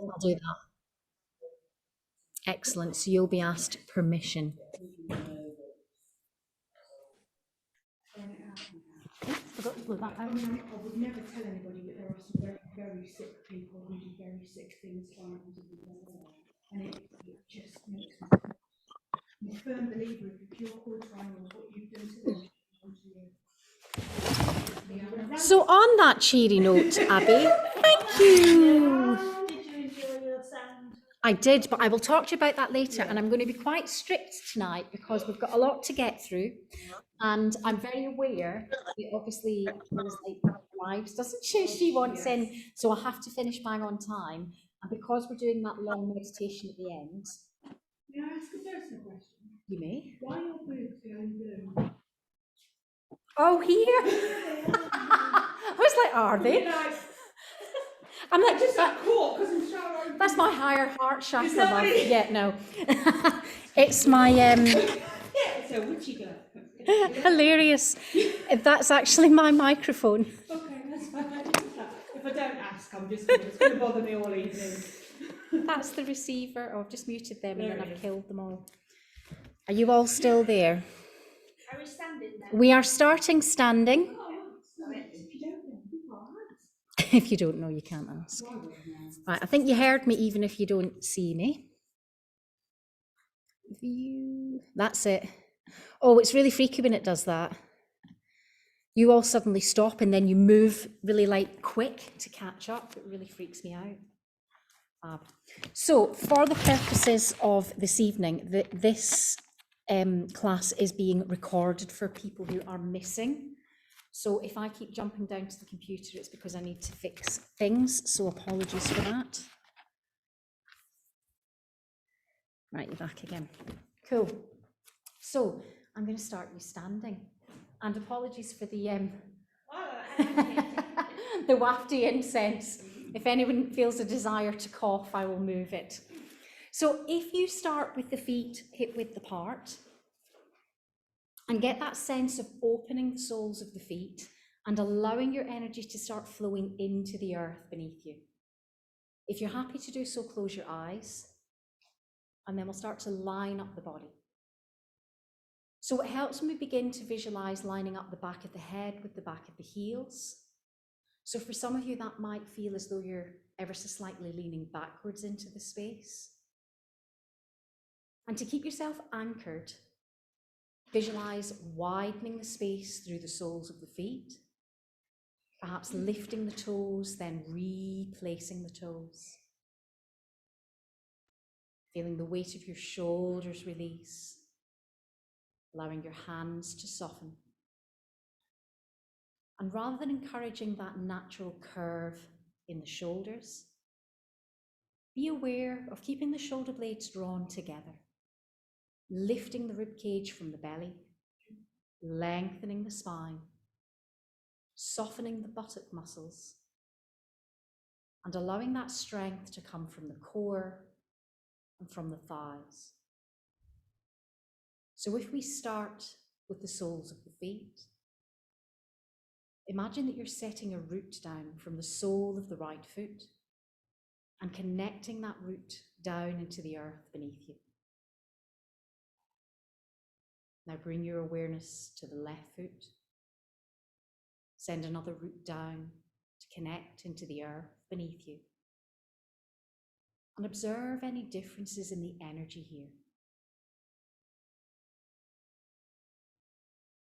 I'll do that. Excellent. So you'll be asked permission. I would never tell anybody, but there are some very, very sick people who do very sick things trying to do that. And it just makes me. I'm a firm believer if you're called triangles, what you do to them should come to you. So on that cheery note, Abby, thank you. Did you enjoy your sound? I did, but I will talk to you about that later. And I'm going to be quite strict tonight because we've got a lot to get through. And I'm very aware that obviously Rose lives, doesn't she? She wants in, so I have to finish bang on time. And because we're doing that long meditation at the end. May I ask a personal question? You may. Why are your boobs going blue? Oh, here. I was like, are they? I'm like, just got caught because I'm showering. That's my higher heart chakra. Love. Yeah, no. It's my So witchy girl. hilarious. That's actually my microphone. Okay, that's fine. If I don't ask, it's going to bother me all evening. That's the receiver. Oh, I've just muted them and then I've killed them all. Are you all still there? Are we standing now? We are starting standing. If you don't know, you can't ask. Right, I think you heard me even if you don't see me. View. That's it. Oh, it's really freaky when it does that. You all suddenly stop and then you move really like quick to catch up. It really freaks me out. So for the purposes of this evening, this class is being recorded for people who are missing. So if I keep jumping down to the computer, it's because I need to fix things. So apologies for that. Right, you're back again. Cool. So I'm going to start you standing. And apologies for the the wafty incense. If anyone feels a desire to cough, I will move it. So if you start with the feet hip width apart and get that sense of opening the soles of the feet and allowing your energy to start flowing into the earth beneath you. If you're happy to do so, close your eyes and then we'll start to line up the body. So it helps when we begin to visualize lining up the back of the head with the back of the heels. So for some of you, that might feel as though you're ever so slightly leaning backwards into the space. And to keep yourself anchored, visualize widening the space through the soles of the feet, perhaps lifting the toes, then replacing the toes. Feeling the weight of your shoulders release, allowing your hands to soften. And rather than encouraging that natural curve in the shoulders, be aware of keeping the shoulder blades drawn together, lifting the rib cage from the belly, lengthening the spine, softening the buttock muscles, and allowing that strength to come from the core and from the thighs. So if we start with the soles of the feet, imagine that you're setting a root down from the sole of the right foot and connecting that root down into the earth beneath you. Now bring your awareness to the left foot. Send another root down to connect into the earth beneath you. And observe any differences in the energy here.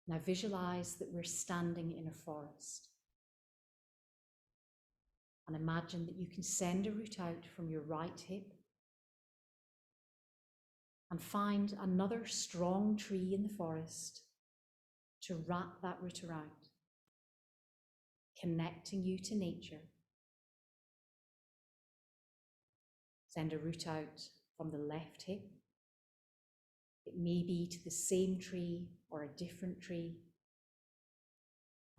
Now visualize that we're standing in a forest. And imagine that you can send a root out from your right hip and find another strong tree in the forest to wrap that root around, connecting you to nature. Send a root out from the left hip. It may be to the same tree or a different tree.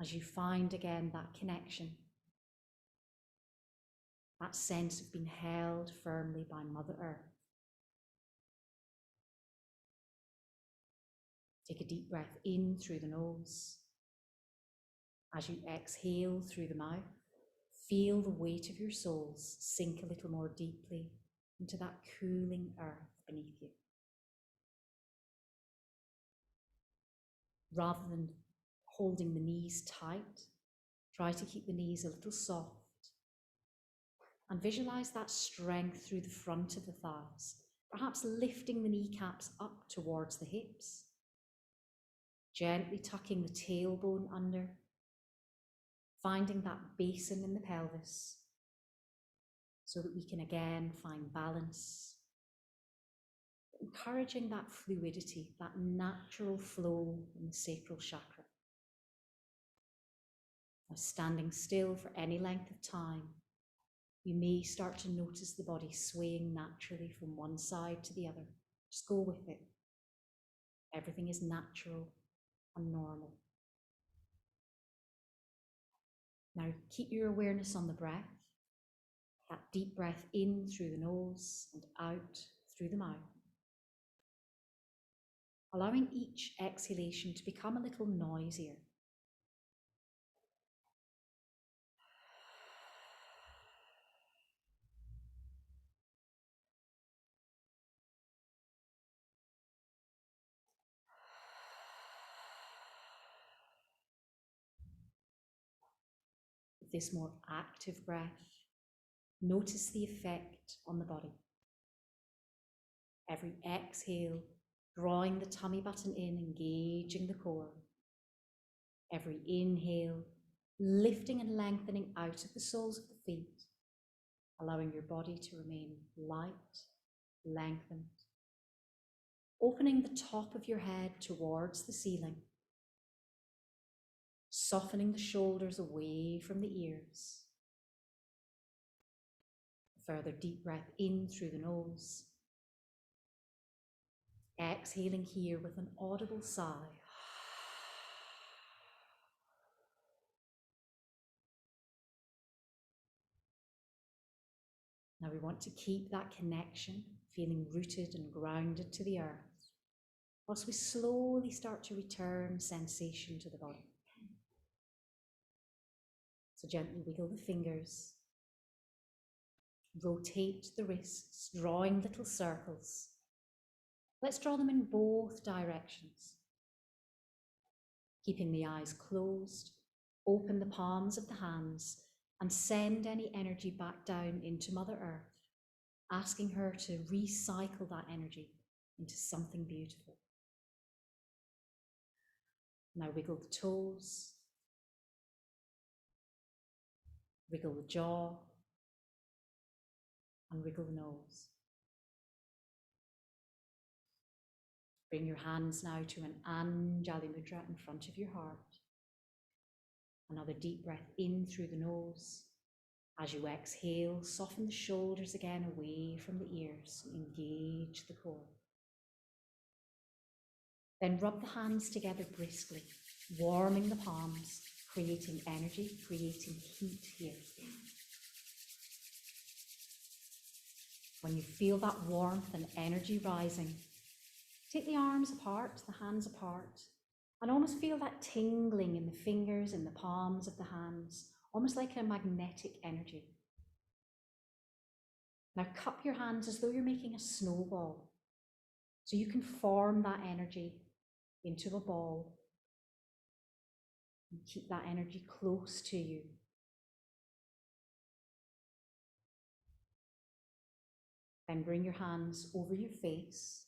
As you find again that connection, that sense of being held firmly by Mother Earth. Take a deep breath in through the nose. As you exhale through the mouth, Feel the weight of your soles sink a little more deeply into that cooling earth beneath you. Rather than holding the knees tight, try to keep the knees a little soft and visualize that strength through the front of the thighs, perhaps lifting the kneecaps up towards the hips, gently tucking the tailbone under, finding that basin in the pelvis so that we can again find balance, encouraging that fluidity, that natural flow in the sacral chakra. Now, standing still for any length of time, you may start to notice the body swaying naturally from one side to the other. Just go with it. Everything is natural and normal. Now, keep your awareness on the breath, that deep breath in through the nose and out through the mouth, allowing each exhalation to become a little noisier. With this more active breath, notice the effect on the body. Every exhale, drawing the tummy button in, engaging the core. Every inhale, lifting and lengthening out of the soles of the feet, allowing your body to remain light, lengthened. Opening the top of your head towards the ceiling, softening the shoulders away from the ears. A further deep breath in through the nose. Exhaling here with an audible sigh. Now we want to keep that connection, feeling rooted and grounded to the earth, whilst we slowly start to return sensation to the body. So gently wiggle the fingers, rotate the wrists, drawing little circles. Let's draw them in both directions. Keeping the eyes closed, open the palms of the hands and send any energy back down into Mother Earth, asking her to recycle that energy into something beautiful. Now wiggle the toes, wiggle the jaw, and wiggle the nose. Bring your hands now to an Anjali Mudra in front of your heart. Another deep breath in through the nose. As you exhale, soften the shoulders again away from the ears. Engage the core. Then rub the hands together briskly, warming the palms, creating energy, creating heat here. When you feel that warmth and energy rising, take the arms apart, the hands apart, and almost feel that tingling in the fingers and the palms of the hands, almost like a magnetic energy. Now cup your hands as though you're making a snowball, so you can form that energy into a ball and keep that energy close to you. Then bring your hands over your face,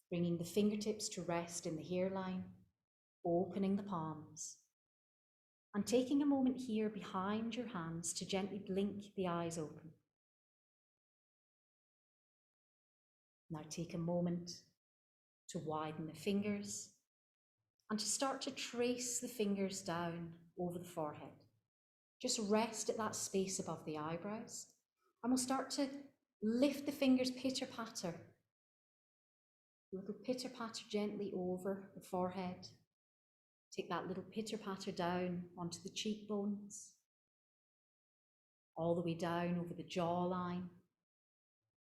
bringing the fingertips to rest in the hairline, opening the palms, and taking a moment here behind your hands to gently blink the eyes open. Now take a moment to widen the fingers and to start to trace the fingers down over the forehead. Just rest at that space above the eyebrows, and we'll start to lift the fingers pitter-patter. A little pitter-patter gently over the forehead. Take that little pitter-patter down onto the cheekbones, all the way down over the jawline,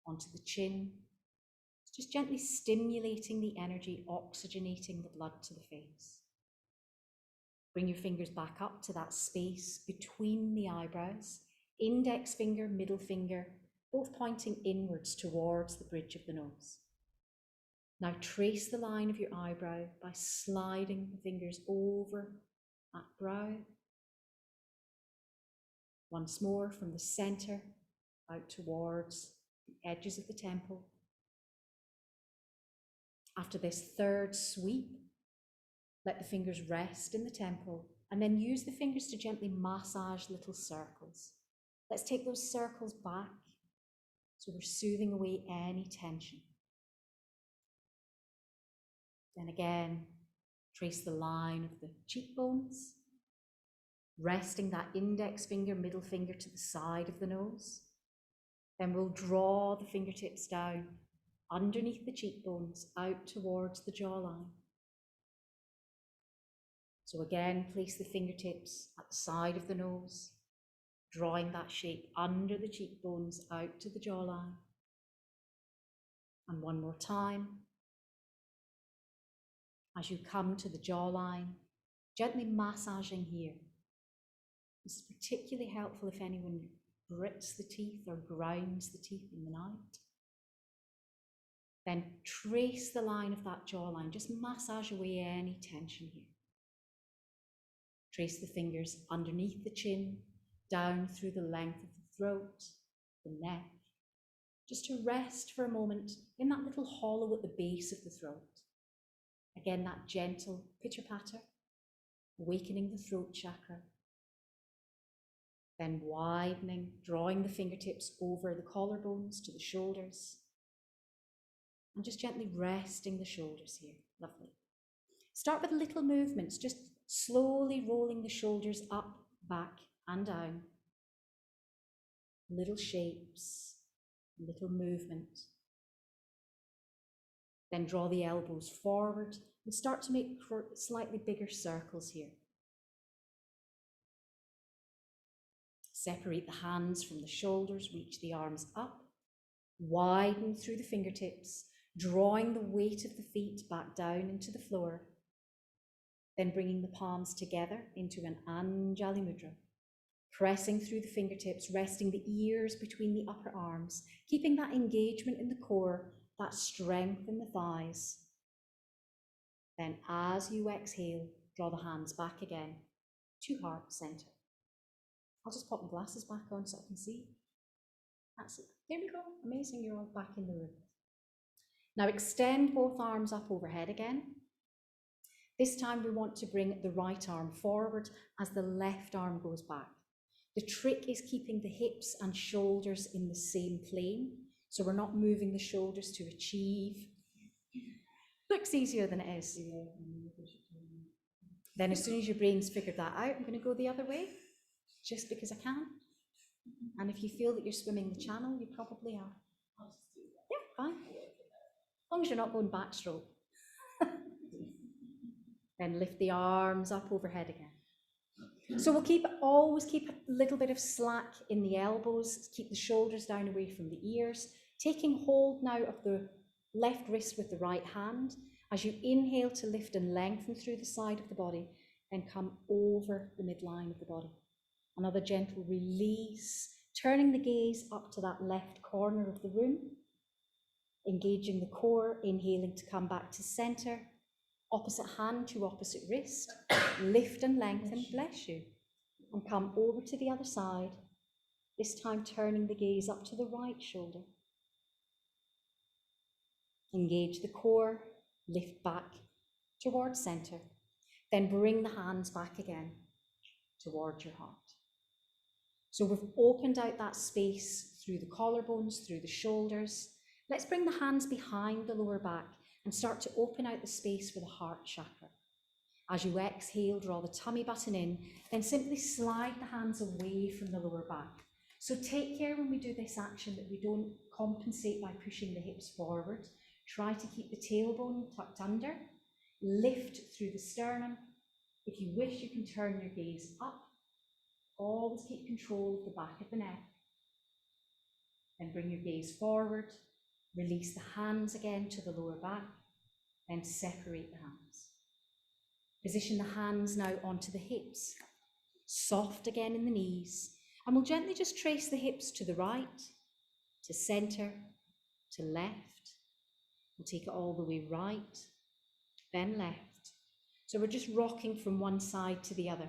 onto the chin. Just gently stimulating the energy, oxygenating the blood to the face. Bring your fingers back up to that space between the eyebrows. Index finger, middle finger, both pointing inwards towards the bridge of the nose. Now trace the line of your eyebrow by sliding the fingers over that brow. Once more from the center out towards the edges of the temple. After this third sweep, let the fingers rest in the temple and then use the fingers to gently massage little circles. Let's take those circles back so we're soothing away any tension. Then again, trace the line of the cheekbones, resting that index finger, middle finger to the side of the nose. Then we'll draw the fingertips down underneath the cheekbones, out towards the jawline. So again, place the fingertips at the side of the nose, drawing that shape under the cheekbones, out to the jawline. And one more time. As you come to the jawline, gently massaging here. This is particularly helpful if anyone grits the teeth or grinds the teeth in the night. Then trace the line of that jawline, just massage away any tension here. Trace the fingers underneath the chin, down through the length of the throat, the neck, just to rest for a moment in that little hollow at the base of the throat. Again, that gentle pitter-patter, awakening the throat chakra. Then widening, drawing the fingertips over the collarbones to the shoulders. And just gently resting the shoulders here. Lovely. Start with little movements, just slowly rolling the shoulders up, back, and down. Little shapes, little movement. Then draw the elbows forward and start to make slightly bigger circles here. Separate the hands from the shoulders, reach the arms up, widen through the fingertips, drawing the weight of the feet back down into the floor, then bringing the palms together into an Anjali Mudra, pressing through the fingertips, resting the ears between the upper arms, keeping that engagement in the core, that strength in the thighs. Then as you exhale, draw the hands back again to heart center. I'll just pop my glasses back on so I can see. That's it. There we go. Amazing, you're all back in the room. Now extend both arms up overhead again. This time we want to bring the right arm forward as the left arm goes back. The trick is keeping the hips and shoulders in the same plane, so we're not moving the shoulders to achieve. Looks easier than it is. Then as soon as your brain's figured that out, I'm going to go the other way, just because I can. And if you feel that you're swimming the channel, you probably are. Yeah, fine. As long as you're not going backstroke. Then lift the arms up overhead again. So we'll always keep a little bit of slack in the elbows, keep the shoulders down away from the ears, taking hold now of the left wrist with the right hand. As you inhale to lift and lengthen through the side of the body, then come over the midline of the body. Another gentle release, turning the gaze up to that left corner of the room, engaging the core, inhaling to come back to center, opposite hand to opposite wrist, lift and lengthen, bless you, and come over to the other side, this time turning the gaze up to the right shoulder. Engage the core, lift back towards center, then bring the hands back again towards your heart. So we've opened out that space through the collarbones, through the shoulders. Let's bring the hands behind the lower back and start to open out the space for the heart chakra. As you exhale, draw the tummy button in, then simply slide the hands away from the lower back. So take care when we do this action that we don't compensate by pushing the hips forward. Try to keep the tailbone tucked under, lift through the sternum. If you wish, you can turn your gaze up. Always keep control of the back of the neck. Then bring your gaze forward, release the hands again to the lower back, then separate the hands. Position the hands now onto the hips. Soft again in the knees. And we'll gently just trace the hips to the right, to centre, to left. We'll take it all the way right, then left. So we're just rocking from one side to the other.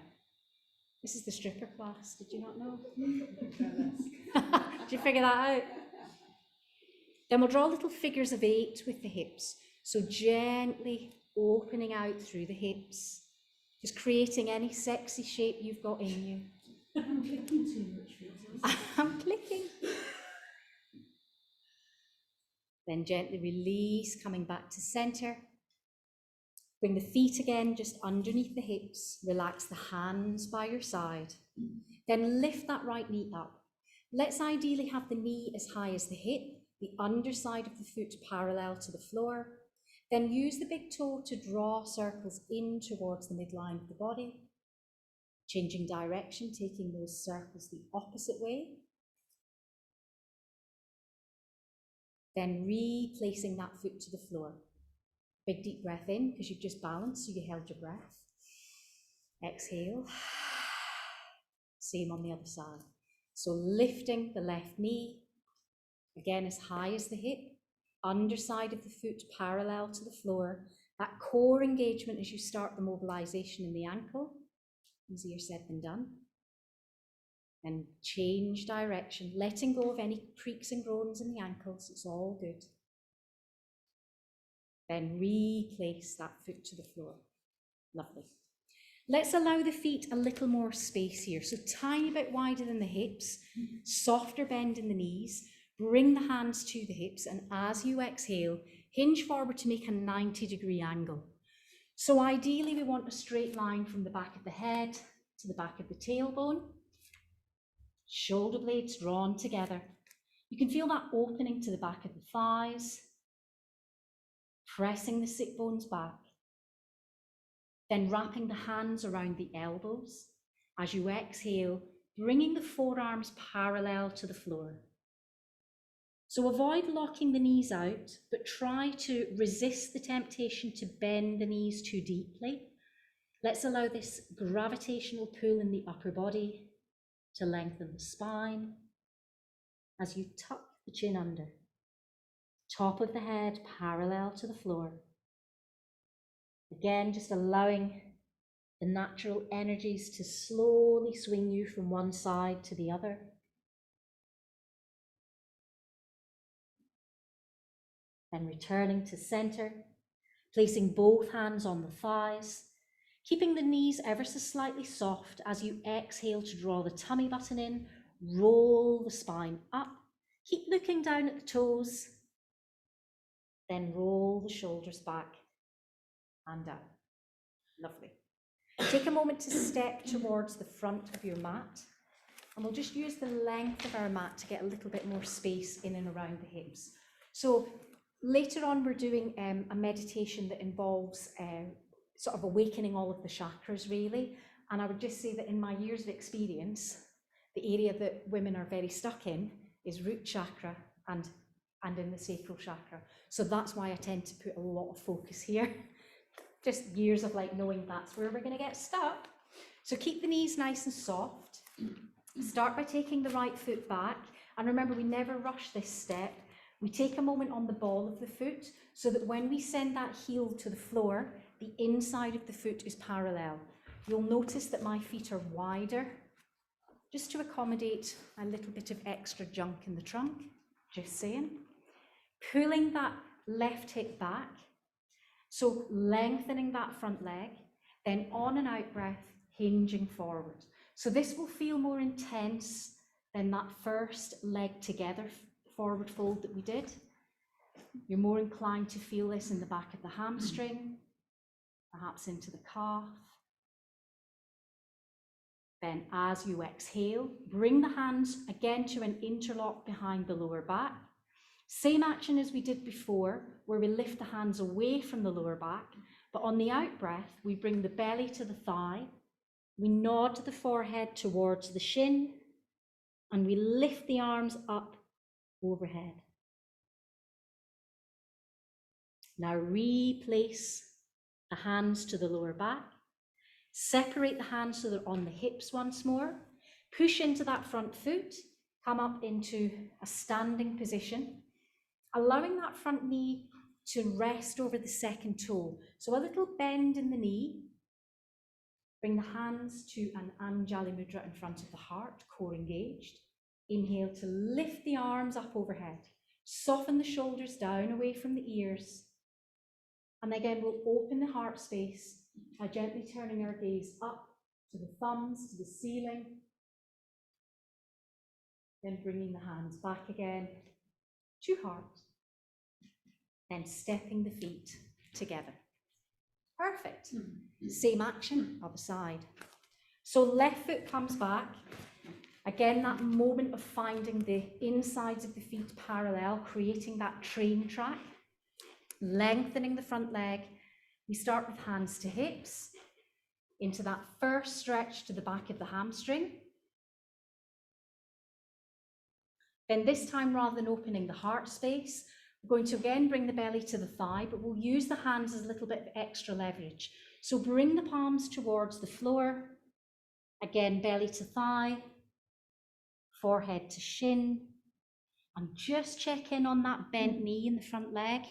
This is the stripper class, did you not know? Did you figure that out? Then we'll draw little figures of 8 with the hips. So gently opening out through the hips, just creating any sexy shape you've got in you. I'm clicking too much. I'm clicking. Then gently release, coming back to centre. Bring the feet again just underneath the hips. Relax the hands by your side. Then lift that right knee up. Let's ideally have the knee as high as the hip, the underside of the foot parallel to the floor. Then use the big toe to draw circles in towards the midline of the body. Changing direction, taking those circles the opposite way. Then replacing that foot to the floor. Big deep breath in because you've just balanced, so you held your breath. Exhale. Same on the other side. So lifting the left knee, again as high as the hip, underside of the foot parallel to the floor. That core engagement as you start the mobilization in the ankle. Easier said than done. And change direction, letting go of any creaks and groans in the ankles. It's all good. Then replace that foot to the floor. Lovely. Let's allow the feet a little more space here. So tiny bit wider than the hips, softer bend in the knees. Bring the hands to the hips, and as you exhale, hinge forward to make a 90-degree angle. So ideally we want a straight line from the back of the head to the back of the tailbone. Shoulder blades drawn together. You can feel that opening to the back of the thighs, pressing the sit bones back. Then wrapping the hands around the elbows. As you exhale, bringing the forearms parallel to the floor. So avoid locking the knees out, but try to resist the temptation to bend the knees too deeply. Let's allow this gravitational pull in the upper body to lengthen the spine as you tuck the chin under. Top of the head parallel to the floor. Again, just allowing the natural energies to slowly swing you from one side to the other. Then returning to center, placing both hands on the thighs, keeping the knees ever so slightly soft as you exhale to draw the tummy button in, roll the spine up, keep looking down at the toes, then roll the shoulders back and down. Lovely. Take a moment to step towards the front of your mat, and we'll just use the length of our mat to get a little bit more space in and around the hips. So later on, we're doing a meditation that involves sort of awakening all of the chakras, really. And I would just say that in my years of experience, the area that women are very stuck in is root chakra and in the sacral chakra. So that's why I tend to put a lot of focus here. Just years of like knowing that's where we're going to get stuck. So keep the knees nice and soft. Start by taking the right foot back. And remember, we never rush this step. We take a moment on the ball of the foot so that when we send that heel to the floor, the inside of the foot is parallel. You'll notice that my feet are wider, just to accommodate a little bit of extra junk in the trunk, just saying. Pulling that left hip back, so lengthening that front leg, then on an out breath, hinging forward. So this will feel more intense than that first leg together forward fold that we did. You're more inclined to feel this in the back of the hamstring, perhaps into the calf. Then as you exhale, bring the hands again to an interlock behind the lower back. Same action as we did before, where we lift the hands away from the lower back, but on the out breath, we bring the belly to the thigh, we nod the forehead towards the shin, and we lift the arms up overhead. Now replace the hands to the lower back, Separate the hands so they're on the hips once more. Push into that front foot, come up into a standing position, allowing that front knee to rest over the second toe. So a little bend in the knee. Bring the hands to an Anjali Mudra in front of the heart, core engaged. Inhale to lift the arms up overhead. Soften the shoulders down away from the ears. And again, we'll open the heart space by gently turning our gaze up to the thumbs, to the ceiling. Then bringing the hands back again to heart. Then stepping the feet together. Perfect. Same action, other side. So left foot comes back. Again, that moment of finding the insides of the feet parallel, creating that train track. Lengthening the front leg. We start with hands to hips, into that first stretch to the back of the hamstring. Then this time, rather than opening the heart space, we're going to again bring the belly to the thigh, but we'll use the hands as a little bit of extra leverage. So bring the palms towards the floor. Again, belly to thigh, forehead to shin. And just check in on that bent knee in the front leg.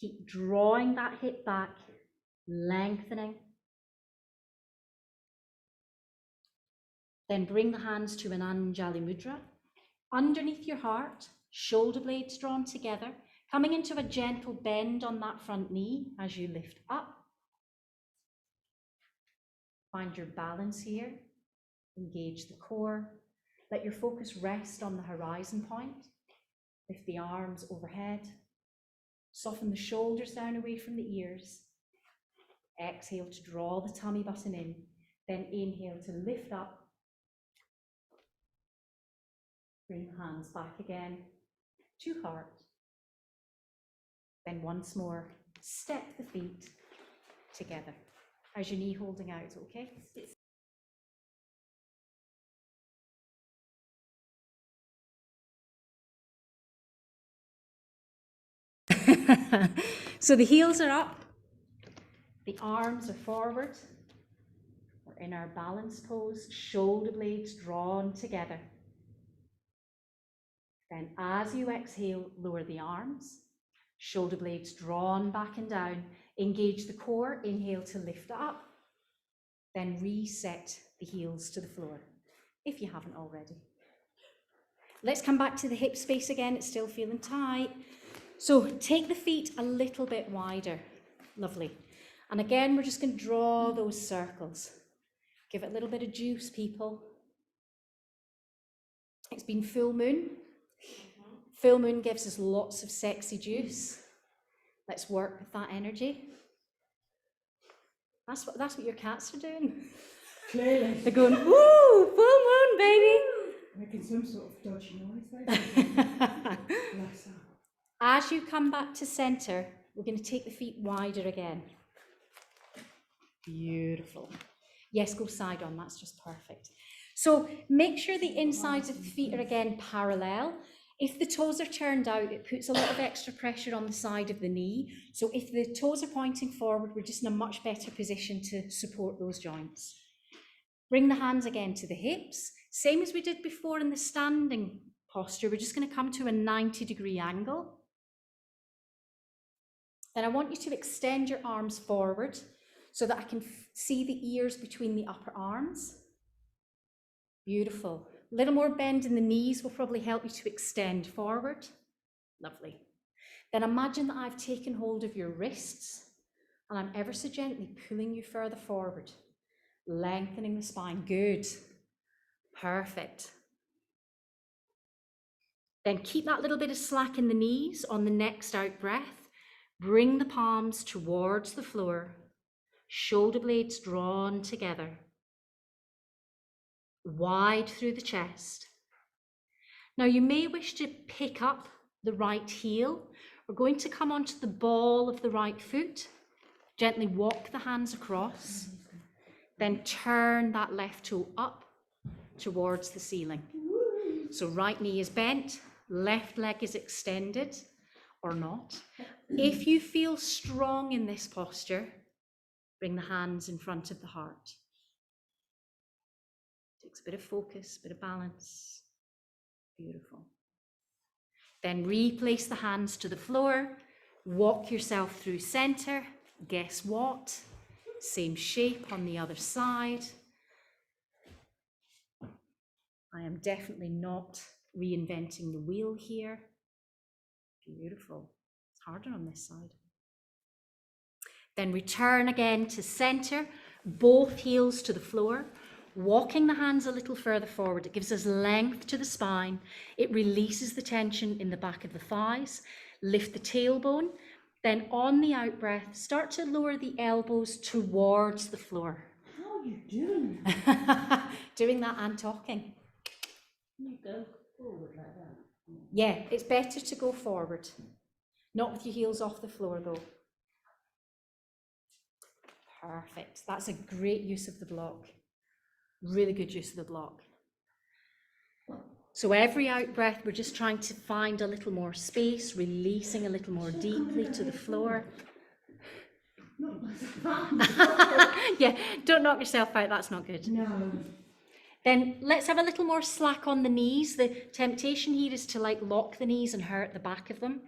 Keep drawing that hip back, lengthening. Then bring the hands to an Anjali Mudra. Underneath your heart, shoulder blades drawn together, coming into a gentle bend on that front knee as you lift up. Find your balance here. Engage the core. Let your focus rest on the horizon point. Lift the arms overhead. Soften the shoulders down away from the ears. Exhale to draw the tummy button in. Then inhale to lift up. Bring the hands back again to heart. Then once more, step the feet together. How's your knee holding out, okay? So the heels are up, the arms are forward. We're in our balance pose, shoulder blades drawn together. Then as you exhale, lower the arms, shoulder blades drawn back and down. Engage the core, inhale to lift up. Then reset the heels to the floor, if you haven't already. Let's come back to the hip space again, it's still feeling tight. So take the feet a little bit wider, lovely. And again, we're just going to draw those circles. Give it a little bit of juice, people. It's been full moon. Full moon gives us lots of sexy juice. Let's work with that energy. That's what your cats are doing. Clearly. They're going, woo, full moon, baby. Making some sort of dodgy noise there. Bless her. As you come back to center, we're going to take the feet wider again. Beautiful. Yes, go side on, that's just perfect. So make sure the insides of the feet are again parallel. If the toes are turned out, it puts a lot of extra pressure on the side of the knee. So if the toes are pointing forward, we're just in a much better position to support those joints. Bring the hands again to the hips. Same as we did before in the standing posture, we're just going to come to a 90-degree angle. Then I want you to extend your arms forward so that I can see the ears between the upper arms. Beautiful. A little more bend in the knees will probably help you to extend forward. Lovely. Then imagine that I've taken hold of your wrists and I'm ever so gently pulling you further forward, lengthening the spine. Good. Perfect. Then keep that little bit of slack in the knees on the next out breath. Bring the palms towards the floor, shoulder blades drawn together, wide through the chest. Now you may wish to pick up the right heel. We're going to come onto the ball of the right foot, gently walk the hands across, then turn that left toe up towards the ceiling. So right knee is bent, left leg is extended or not. If you feel strong in this posture, Bring the hands in front of the heart. Takes a bit of focus, a bit of balance. Beautiful. Then replace the hands to the floor. Walk yourself through center. Guess what? Same shape on the other side. I am definitely not reinventing the wheel here. Beautiful. It's harder on this side. Then return again to center, both heels to the floor, walking the hands a little further forward. It gives us length to the spine. It releases the tension in the back of the thighs. Lift the tailbone. Then on the out breath, start to lower the elbows towards the floor. How are you doing that? Doing that and talking. You go forward like that. Yeah, it's better to go forward. Not with your heels off the floor though. Perfect. That's a great use of the block. Really good use of the block. So every out breath, we're just trying to find a little more space, releasing a little more deeply to the floor. Yeah, don't knock yourself out. That's not good. No. Then let's have a little more slack on the knees. The temptation here is to lock the knees and hurt the back of them.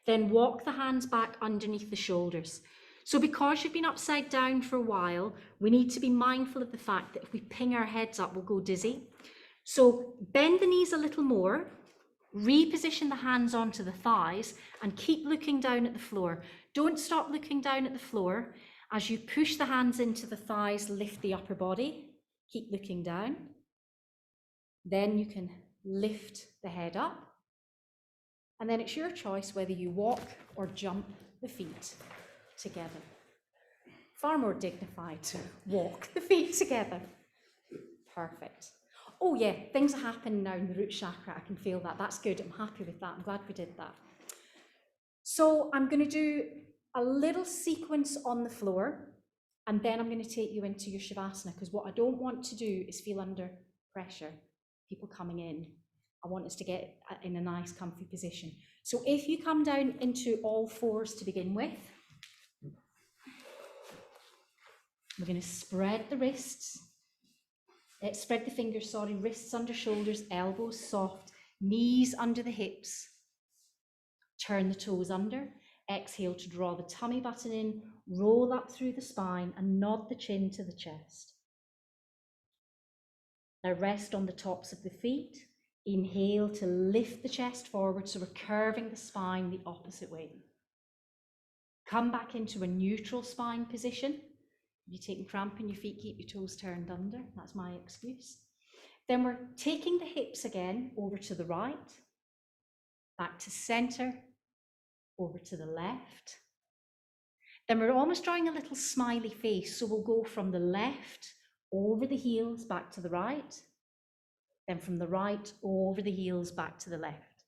Then walk the hands back underneath the shoulders. So because you've been upside down for a while, we need to be mindful of the fact that if we ping our heads up, we'll go dizzy. So bend the knees a little more, reposition the hands onto the thighs, and keep looking down at the floor. Don't stop looking down at the floor. As you push the hands into the thighs, lift the upper body. Keep looking down. Then you can lift the head up. And then it's your choice whether you walk or jump the feet together. Far more dignified to walk the feet together. Perfect. Oh yeah, things are happening now in the root chakra. I can feel that. That's good. I'm happy with that. I'm glad we did that. So I'm going to do a little sequence on the floor, and then I'm going to take you into your shavasana, because what I don't want to do is feel under pressure, people coming in. I want us to get in a nice comfy position. So if you come down into all fours to begin with, we're going to spread the wrists, spread the fingers, wrists under shoulders, elbows soft, knees under the hips. Turn the toes under, exhale to draw the tummy button in, roll up through the spine and nod the chin to the chest. Now rest on the tops of the feet. Inhale to lift the chest forward, so we're curving the spine the opposite way. Come back into a neutral spine position. If you're taking cramp in your feet, keep your toes turned under. That's my excuse. Then we're taking the hips again over to the right, back to center, over to the left. Then we're almost drawing a little smiley face. So we'll go from the left over the heels back to the right. Then from the right over the heels back to the left.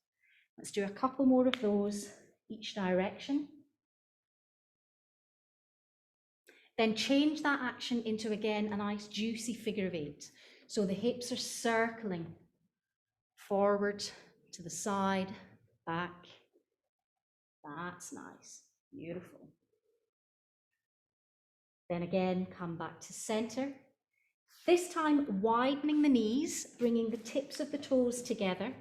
Let's do a couple more of those each direction. Then change that action into, again, a nice juicy figure of 8. So the hips are circling forward to the side, back. That's nice, beautiful. Then again, come back to center. This time, widening the knees, bringing the tips of the toes together,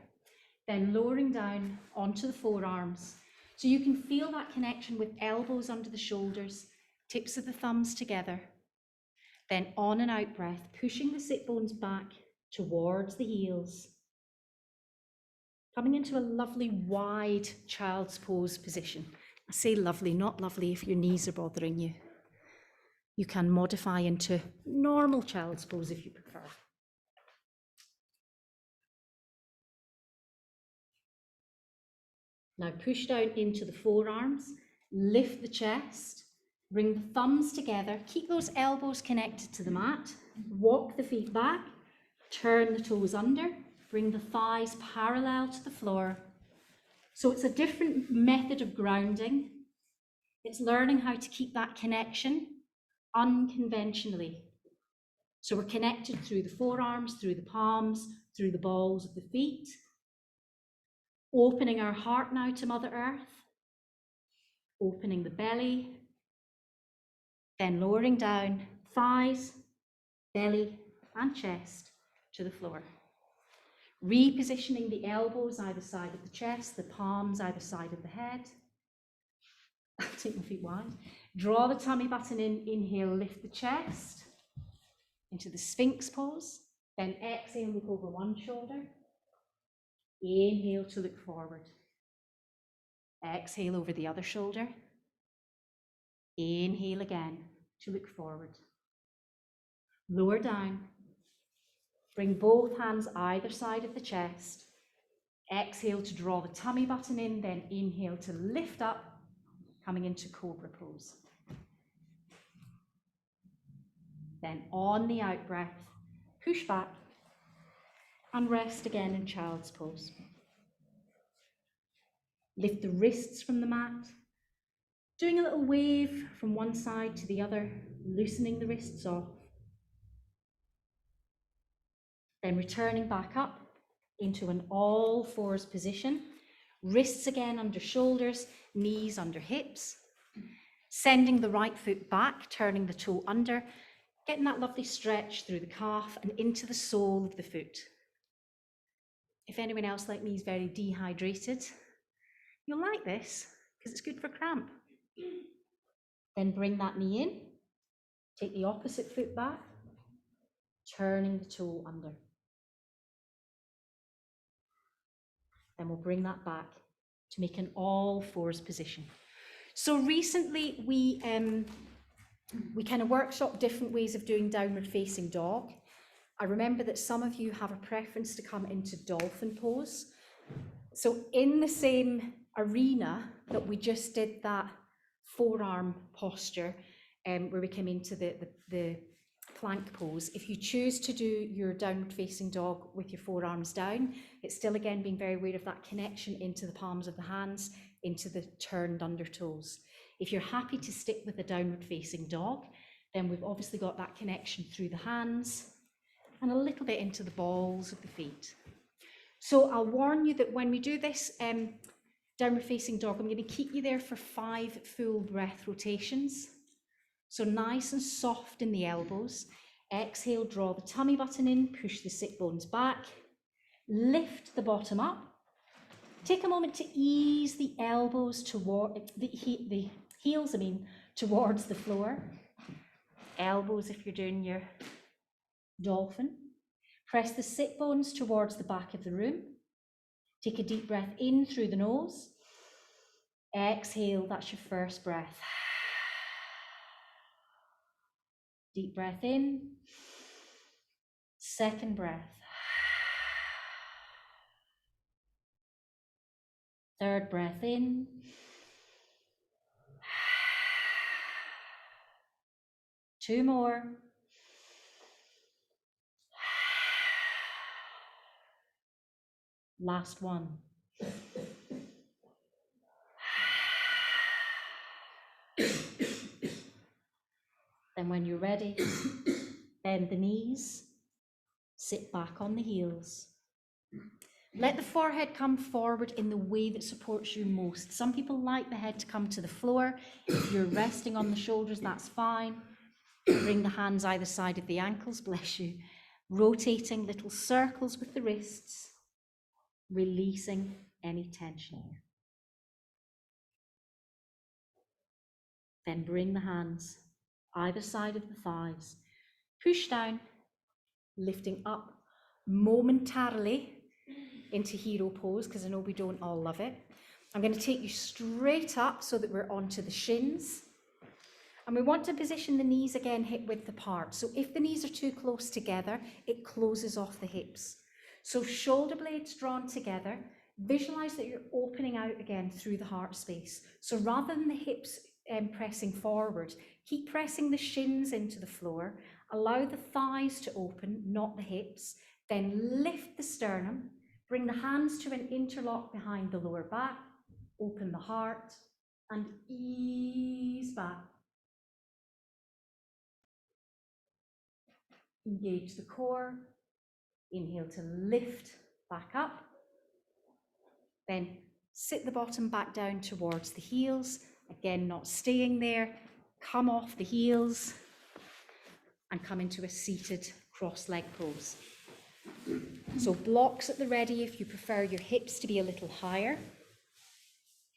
then lowering down onto the forearms. So you can feel that connection with elbows under the shoulders, tips of the thumbs together. Then on and out breath, pushing the sit bones back towards the heels. Coming into a lovely wide child's pose position. I say lovely, not lovely if your knees are bothering you. You can modify into normal child's pose if you prefer. Now push down into the forearms, lift the chest, bring the thumbs together, keep those elbows connected to the mat, walk the feet back, turn the toes under, bring the thighs parallel to the floor. So it's a different method of grounding. It's learning how to keep that connection unconventionally. So we're connected through the forearms, through the palms, through the balls of the feet. Opening our heart now to Mother Earth. Opening the belly. Then lowering down, thighs, belly and chest to the floor. Repositioning the elbows either side of the chest, the palms either side of the head. Take my feet wide. Draw the tummy button in, inhale, lift the chest into the Sphinx pose. Then exhale, look over one shoulder. Inhale to look forward. Exhale over the other shoulder. Inhale again to look forward. Lower down. Bring both hands either side of the chest. Exhale to draw the tummy button in, then inhale to lift up, coming into Cobra pose. Then on the out breath, push back and rest again in child's pose. Lift the wrists from the mat, doing a little wave from one side to the other, loosening the wrists off. Then returning back up into an all fours position, wrists again under shoulders, knees under hips, sending the right foot back, turning the toe under, getting that lovely stretch through the calf and into the sole of the foot. If anyone else like me is very dehydrated, you'll like this because it's good for cramp. Then bring that knee in, take the opposite foot back, turning the toe under. Then we'll bring that back to make an all fours position. So recently we kind of workshop different ways of doing downward facing dog. I remember that some of you have a preference to come into dolphin pose. So in the same arena that we just did that forearm posture, where we came into the plank pose, if you choose to do your downward facing dog with your forearms down, it's still again being very aware of that connection into the palms of the hands, into the turned under toes. If you're happy to stick with the downward facing dog, then we've obviously got that connection through the hands and a little bit into the balls of the feet. So I'll warn you that when we do this downward facing dog, I'm going to keep you there for 5 full breath rotations. So nice and soft in the elbows. Exhale, draw the tummy button in, push the sit bones back, lift the bottom up. Take a moment to ease the elbows toward the heels, towards the floor. Elbows if you're doing your dolphin. Press the sit bones towards the back of the room. Take a deep breath in through the nose. Exhale, that's your first breath. Deep breath in. Second breath. Third breath in. Two more. Last one. Then when you're ready, bend the knees, sit back on the heels. Let the forehead come forward in the way that supports you most. Some people like the head to come to the floor. If you're resting on the shoulders, that's fine. Bring the hands either side of the ankles, bless you. Rotating little circles with the wrists, releasing any tension. Then bring the hands either side of the thighs. Push down, lifting up momentarily into hero pose, because I know we don't all love it. I'm going to take you straight up so that we're onto the shins. And we want to position the knees again hip width apart. So if the knees are too close together, it closes off the hips. So shoulder blades drawn together. Visualize that you're opening out again through the heart space. So rather than the hips pressing forward, keep pressing the shins into the floor. Allow the thighs to open, not the hips. Then lift the sternum. Bring the hands to an interlock behind the lower back. Open the heart and ease back. Engage the core. Inhale to lift back up. Then sit the bottom back down towards the heels. Again, not staying there. come off the heels and come into a seated cross-leg pose. So blocks at the ready if you prefer your hips to be a little higher.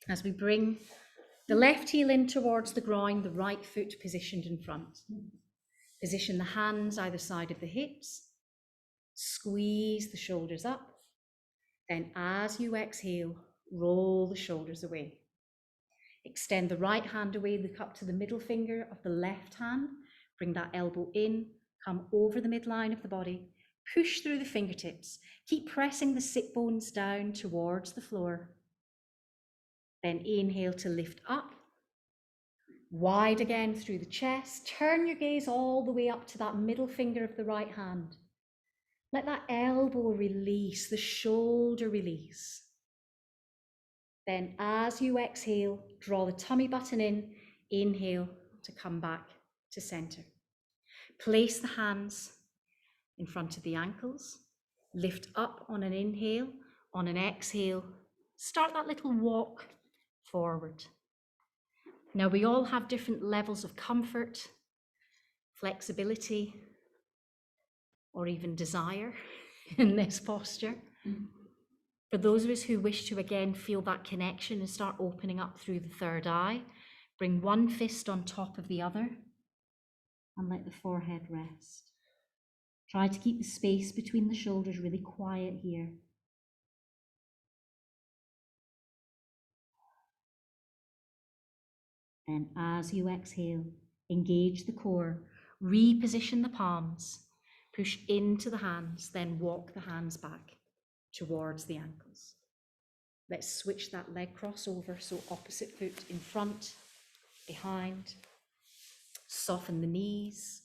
As we bring the left heel in towards the groin, the right foot positioned in front. Position the hands either side of the hips. Squeeze the shoulders up. Then as you exhale, roll the shoulders away. Extend the right hand away, look up to the middle finger of the left hand. Bring that elbow in, come over the midline of the body. Push through the fingertips. Keep pressing the sit bones down towards the floor. Then inhale to lift up. Wide again through the chest. Turn your gaze all the way up to that middle finger of the right hand. Let that elbow release, the shoulder release. Then as you exhale, draw the tummy button in. Inhale to come back to center. Place the hands in front of the ankles. Lift up on an inhale. On an exhale, start that little walk forward. Now we all have different levels of comfort, flexibility, or even desire in this posture. For those of us who wish to again feel that connection and start opening up through the third eye, bring one fist on top of the other and let the forehead rest. Try to keep the space between the shoulders really quiet here. And as you exhale, engage the core, reposition the palms, push into the hands, then walk the hands back towards the ankles. Let's switch that leg crossover, so opposite foot in front, behind. Soften the knees.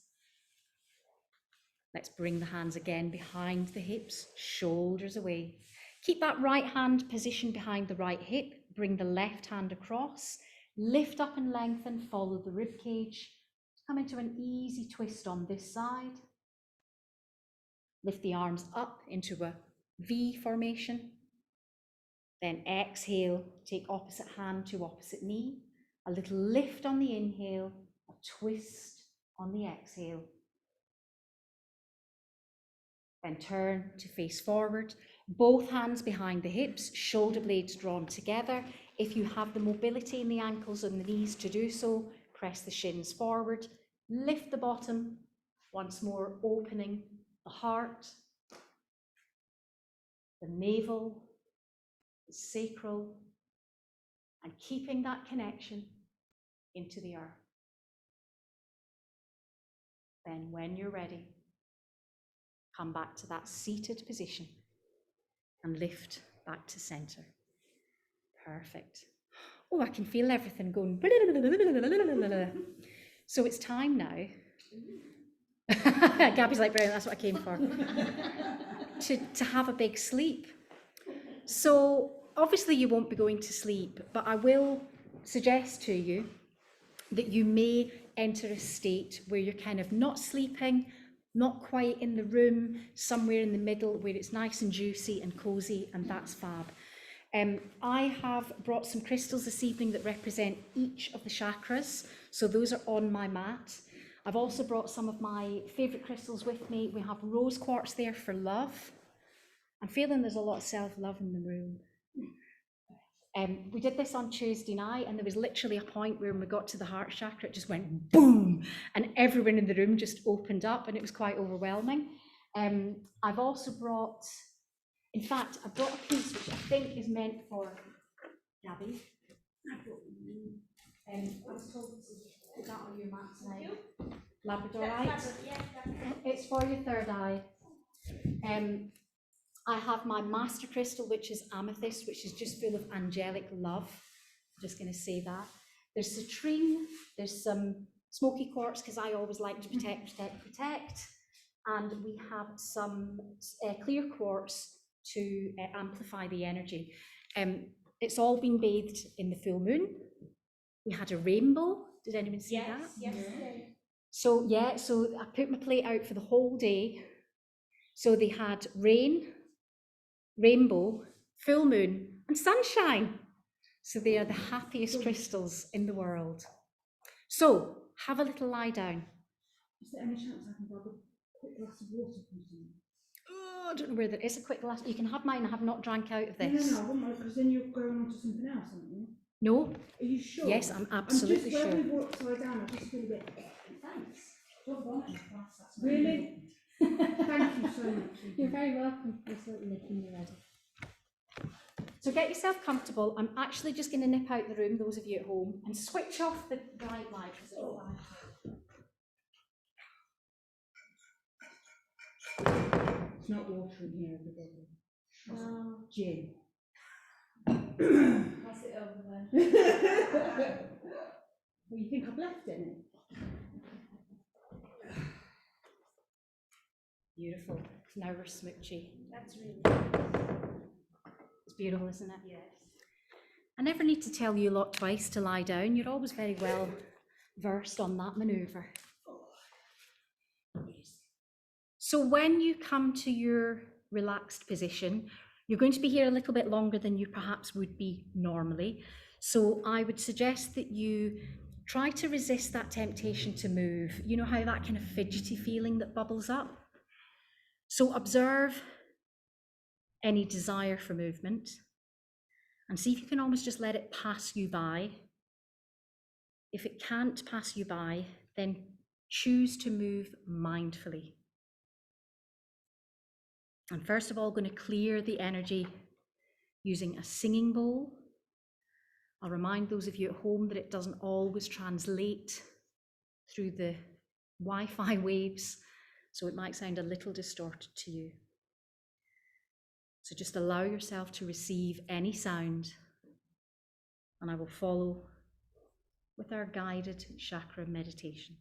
Let's bring the hands again behind the hips, shoulders away. Keep that right hand positioned behind the right hip. Bring the left hand across. Lift up and lengthen, follow the rib cage. Come into an easy twist on this side. Lift the arms up into a V formation. Then exhale, take opposite hand to opposite knee. A little lift on the inhale, a twist on the exhale. Then turn to face forward. Both hands behind the hips, shoulder blades drawn together. If you have the mobility in the ankles and the knees to do so, press the shins forward. Lift the bottom, once more opening the heart, the navel, the sacral, and keeping that connection into the earth. Then when you're ready, come back to that seated position and lift back to center. Perfect. Oh, I can feel everything going. So it's time now. Gabby's like, brilliant, that's what I came for. to have a big sleep. So obviously you won't be going to sleep, but I will suggest to you that you may enter a state where you're kind of not sleeping, not quite in the room, somewhere in the middle where it's nice and juicy and cozy, and that's fab. I have brought some crystals this evening that represent each of the chakras, so those are on my mat. I've also brought some of my favourite crystals with me. We have rose quartz there for love. I'm feeling there's a lot of self-love in the room. We did this on Tuesday night, and there was literally a point where when we got to the heart chakra, it just went boom, and everyone in the room just opened up, and it was quite overwhelming. I've also brought, in fact, I brought a piece which I think is meant for Gabby. I was told to put that on your mat tonight. Labradorite. It's for your third eye. I have my master crystal, which is amethyst, which is just full of angelic love. I'm just going to say that. There's citrine, there's some smoky quartz, because I always like to protect. And we have some clear quartz to amplify the energy. It's all been bathed in the full moon. We had a rainbow. Did anyone see that? Yes. So yeah, so I put my plate out for the whole day. So they had rain, rainbow, full moon, and sunshine. So they are the happiest crystals in the world. So have a little lie down. Is there any chance I can grab a quick glass of water from someone? Oh, I don't know where there is a quick glass. You can have mine. I have not drank out of No, this. I wouldn't mind, because then you're going on to something else, aren't you? No? Are you sure? Yes, I'm absolutely sure. sure. When we walk upside down, I just feel a bit. Thanks. Don't want any glass, that's Really? Thank you so much. You're very welcome. You're certainly when you're ready. So get yourself comfortable. I'm actually just going to nip out the room, those of you at home, and switch off the bright light. It's not water in here, everybody. No. Gin. Pass it over there. Well, you think I've left it in it? Beautiful. Now we're smoochy. That's really It's beautiful, isn't it? yes. I never need to tell you a lot twice to lie down. You're always very well versed on that manoeuvre. So when you come to your relaxed position, you're going to be here a little bit longer than you perhaps would be normally. So I would suggest that you try to resist that temptation to move. You know how that kind of fidgety feeling that bubbles up? So observe any desire for movement and see if you can almost just let it pass you by. If it can't pass you by, then choose to move mindfully. And first of all, going to clear the energy using a singing bowl. I'll remind those of you at home that it doesn't always translate through the Wi-Fi waves, so it might sound a little distorted to you. So just allow yourself to receive any sound, and I will follow with our guided chakra meditation.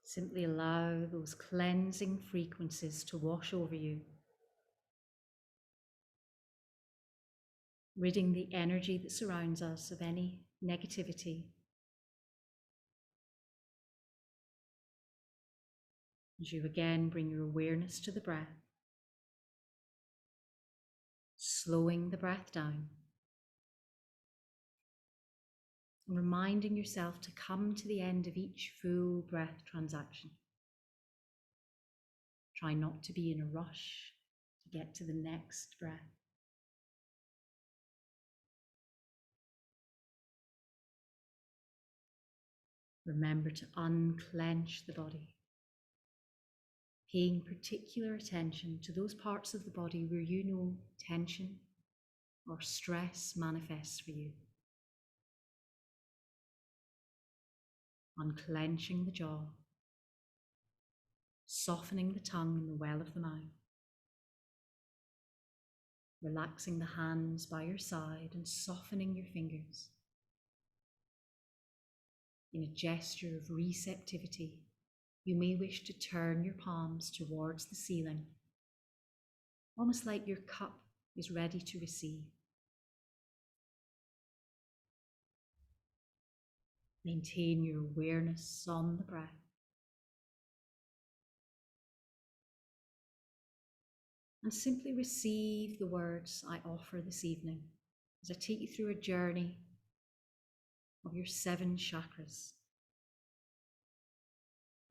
Simply allow those cleansing frequencies to wash over you, ridding the energy that surrounds us of any negativity. As you again bring your awareness to the breath, slowing the breath down, and reminding yourself to come to the end of each full breath transaction. Try not to be in a rush to get to the next breath. Remember to unclench the body, paying particular attention to those parts of the body where you know tension or stress manifests for you. Unclenching the jaw, softening the tongue and the well of the mouth, relaxing the hands by your side and softening your fingers. In a gesture of receptivity, you may wish to turn your palms towards the ceiling, almost like your cup is ready to receive. Maintain your awareness on the breath. And simply receive the words I offer this evening as I take you through a journey of your 7 chakras.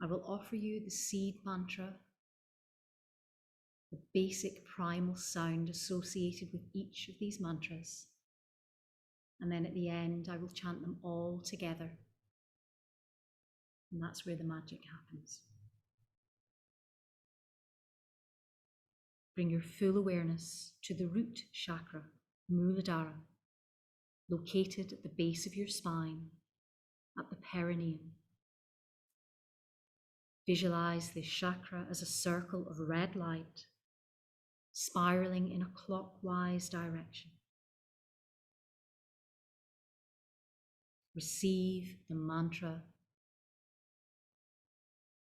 I will offer you the seed mantra, the basic primal sound associated with each of these mantras. And then at the end, I will chant them all together. And that's where the magic happens. Bring your full awareness to the root chakra, Muladhara, located at the base of your spine, at the perineum. Visualize this chakra as a circle of red light, spiraling in a clockwise direction. Receive the mantra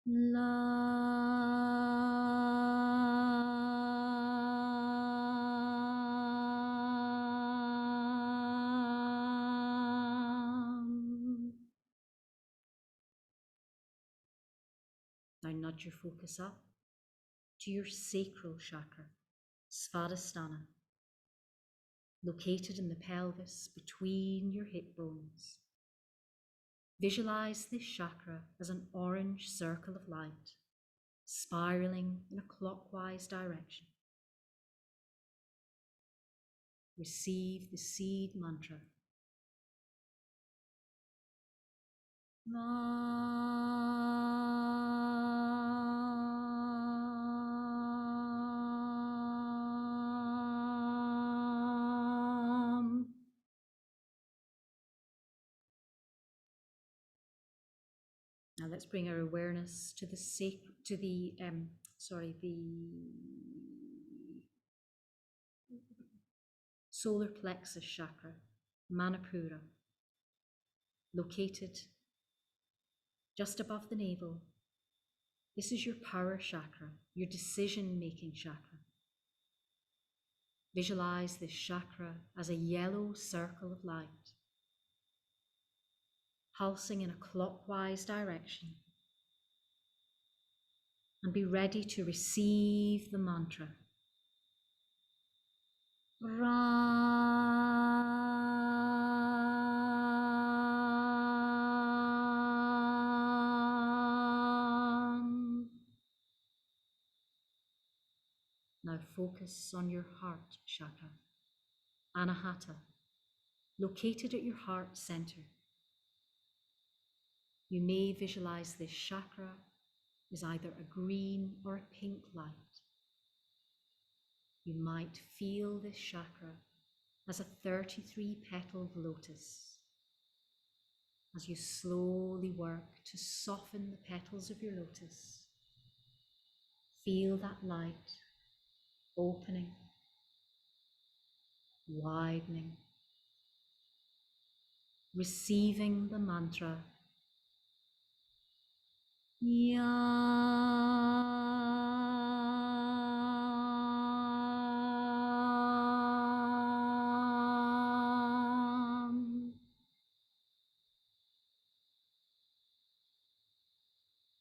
Lam. Now nudge your focus up to your sacral chakra, Svadhisthana, located in the pelvis between your hip bones. Visualize this chakra as an orange circle of light, spiraling in a clockwise direction. Receive the seed mantra. Ram. Now let's bring our awareness to the solar plexus chakra, Manipura, located just above the navel. This is your power chakra, your decision-making chakra. Visualize this chakra as a yellow circle of light, pulsing in a clockwise direction. And be ready to receive the mantra. Ram. Now focus on your heart chakra, Anahata, located at your heart center. You may visualize this chakra as either a green or a pink light. You might feel this chakra as a 33-petaled lotus. As you slowly work to soften the petals of your lotus, feel that light opening, widening, receiving the mantra Yam.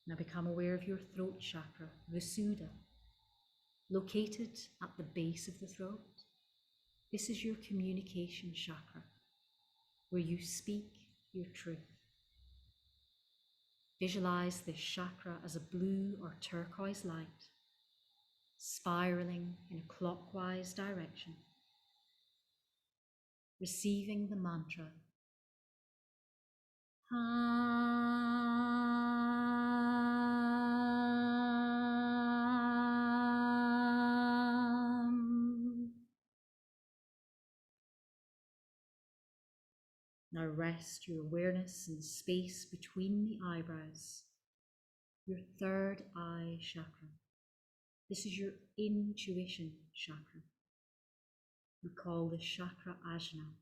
Now become aware of your throat chakra, Visuddha, located at the base of the throat. This is your communication chakra, where you speak your truth. Visualize this chakra as a blue or turquoise light, spiraling in a clockwise direction. Receiving the mantra Ham. Now rest your awareness in the space between the eyebrows, your third eye chakra. This is your intuition chakra. We call this chakra ajna.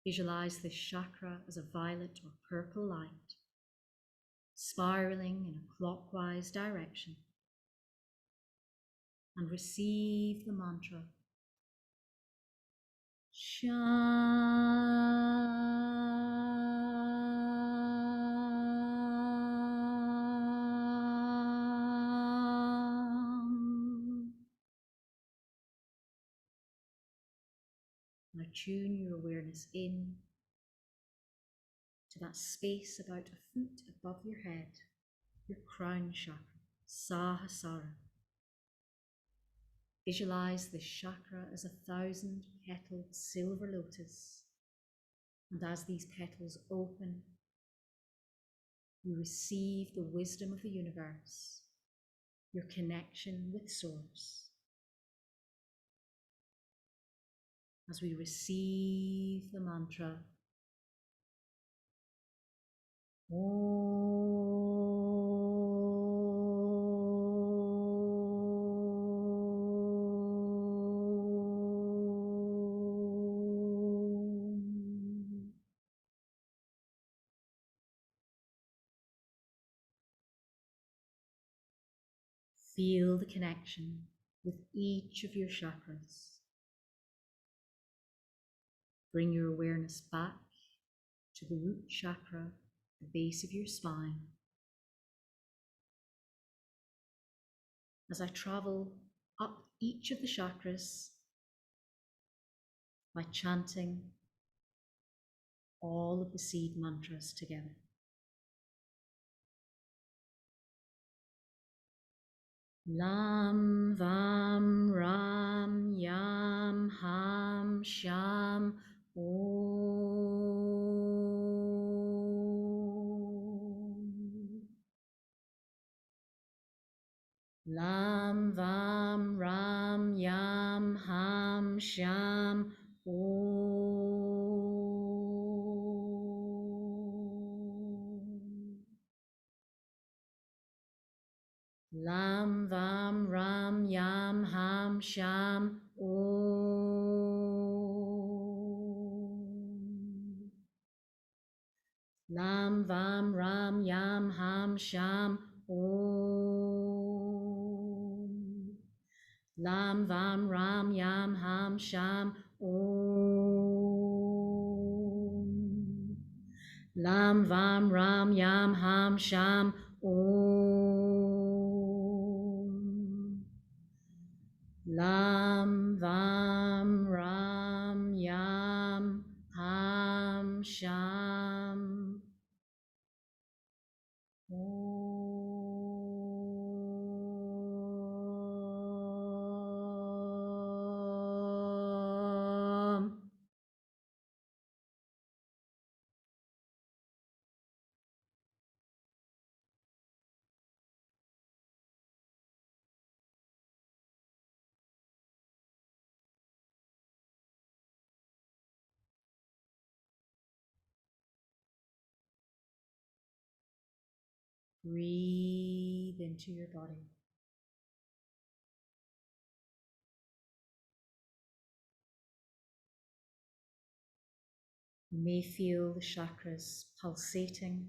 Visualize this chakra as a violet or purple light, spiraling in a clockwise direction. And receive the mantra Sham. Now tune your awareness in to that space about a foot above your head, your crown chakra, Sahasrara. Visualize this chakra as 1,000-petaled silver lotus, and as these petals open, you receive the wisdom of the universe, your connection with Source. As we receive the mantra, Om. Feel the connection with each of your chakras. Bring your awareness back to the root chakra, the base of your spine. As I travel up each of the chakras by chanting all of the seed mantras together. Lam Vam Ram Yam Ham Sham Om. Lam Vam Ram Yam Ham Sham Om. Lam Vam Ram Yam Ham Sham Om. Lam Vam Ram Yam Ham Sham Om. Lam Vam Ram Yam Ham Sham Om. Lam Vam Ram Yam Ham Sham Om. Lam Vam Ram Yam Ham Sham Om. Breathe into your body. You may feel the chakras pulsating.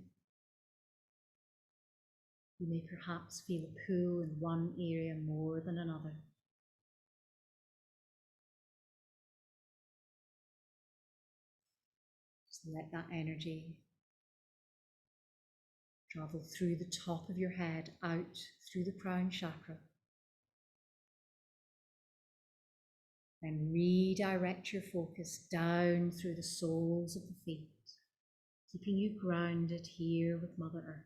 You may perhaps feel a pull in one area more than another. Just let that energy travel through the top of your head, out through the crown chakra. Then redirect your focus down through the soles of the feet, keeping you grounded here with Mother Earth.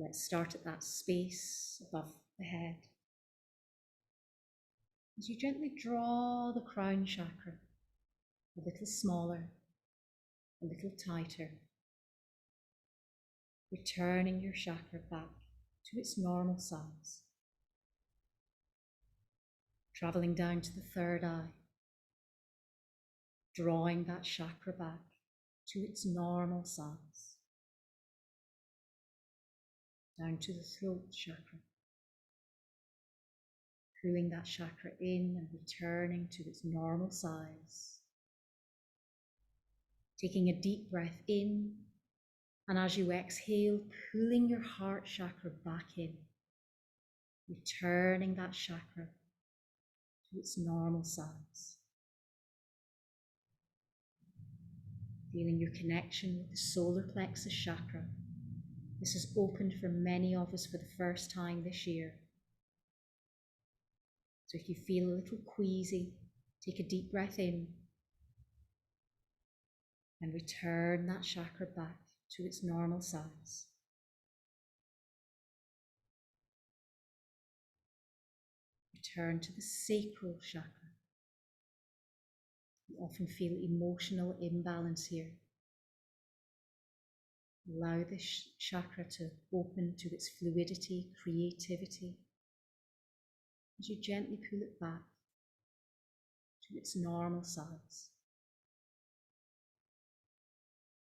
Let's start at that space above the head. As you gently draw the crown chakra a little smaller, a little tighter, returning your chakra back to its normal size. Traveling down to the third eye, drawing that chakra back to its normal size. Down to the throat chakra, pulling that chakra in and returning to its normal size. Taking a deep breath in, and as you exhale, pulling your heart chakra back in, returning that chakra to its normal size. Feeling your connection with the solar plexus chakra. This has opened for many of us for the first time this year. So if you feel a little queasy, take a deep breath in and return that chakra back to its normal size. Return to the sacral chakra. You often feel emotional imbalance here. Allow this chakra to open to its fluidity, creativity, as you gently pull it back to its normal size.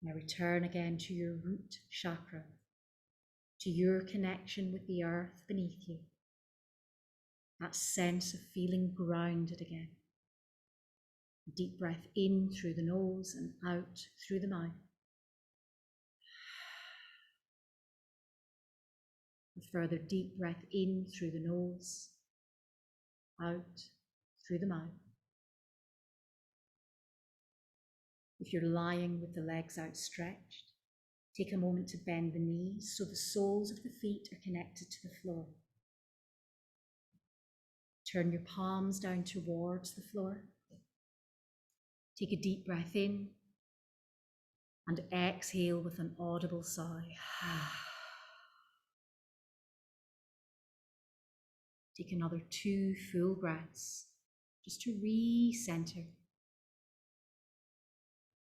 Now return again to your root chakra, to your connection with the earth beneath you. That sense of feeling grounded again. A deep breath in through the nose and out through the mouth. A further deep breath in through the nose, out through the mouth. If you're lying with the legs outstretched, take a moment to bend the knees so the soles of the feet are connected to the floor. Turn your palms down towards the floor. Take a deep breath in and exhale with an audible sigh. Take another 2 full breaths just to re-center,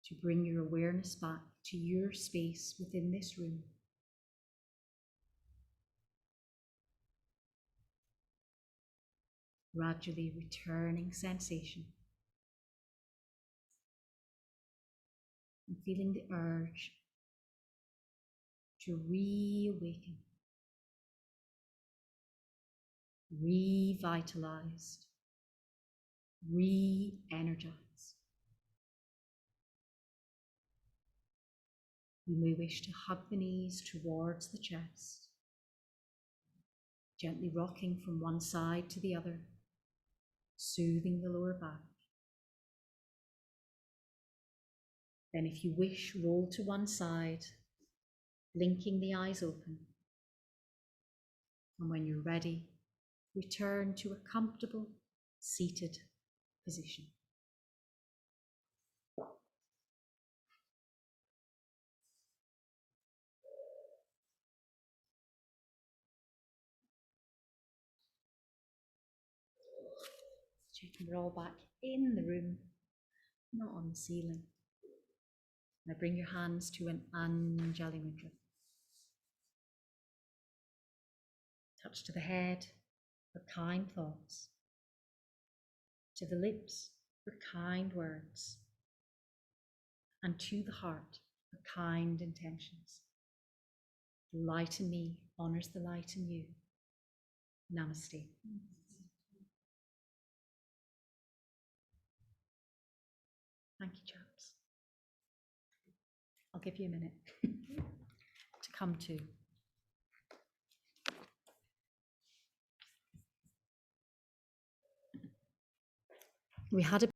to bring your awareness back to your space within this room. Gradually returning sensation and feeling the urge to reawaken, revitalized, re-energized. You may wish to hug the knees towards the chest, gently rocking from one side to the other, soothing the lower back. Then if you wish, roll to one side, blinking the eyes open. And when you're ready, return to a comfortable, seated position. Checking we're all back in the room, not on the ceiling. Now bring your hands to an Anjali Mudra. Touch to the head for kind thoughts, to the lips for kind words, and to the heart for kind intentions. The light in me honors the light in you. Namaste. Thank you, chaps. I'll give you a minute to come to. We had a